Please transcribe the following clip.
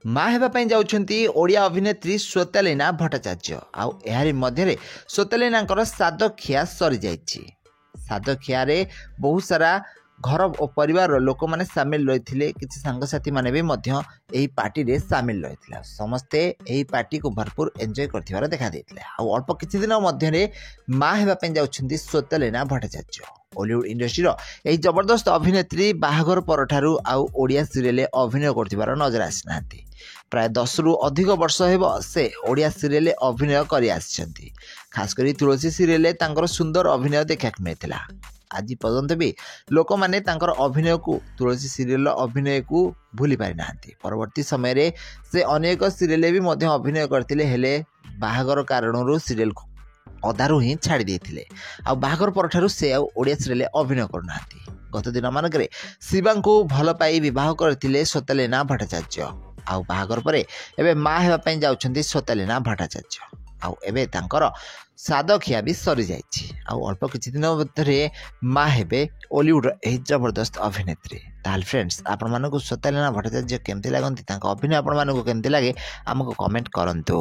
माँ हेबाई जाउछन्ती ओडिया अभिनेत्री श्वेतालीना भट्टाचार्य आउरी मध्य श्वेतालीना साद खिया सरी जाइछि। साद खियारे बहुत सारा घर और परिवार लोक मैंने सामिल रही किसी सांगसाथी मैंने भी यही पार्टी रे सामिल रही समस्ते यही पार्टी को भरपूर एंजॉय कर देखा अल्प किसी दिन मध्य माँ हेबाई जाउछन्ती श्वेतालीना भट्टाचार्य। बॉलीवुड इंडस्ट्री यही जबरदस्त अभिनेत्री बाहाघर पर ओडिया सीरियल अभिनय कर नजर आसीना प्राय 10 रु अधिक वर्ष हेब से ओडिया सीरियल अभिनय कर खास कर तुलसी सीरियल सुंदर अभिनय देखा मिलता। आज पर्यंत भी लोक मैंने अभिनय को तुलसी सीरियल अभिनय को भूली पारि ना। परवर्ती समय से अनेक सीरियल भी अभिनय करते हेले बाहाघर कारण सीरियल को अधारू ही छाड़ी देते बाहाघर पर से ओडिया सीरियल अभिनय करना। गत दिन मानक शिवा को भल पाई विवाह करते श्वेतालीना भट्टाचार्य बाहाघर पर एवं माँ हेबाई जाउछन्ती श्वेतालीना भट्टाचार्य एवं तांकर साद खिया भी सरी जाइछि। अल्प किछि दिन मध्य माँ हेबे बॉलीवुड यही जबरदस्त अभिनेत्री। ताल फ्रेंड्स आपण मानक श्वेतालीना भट्टाचार्य केमती लगती अभिनय आपण मानक केमती लगे आमको कमेंट करंतु।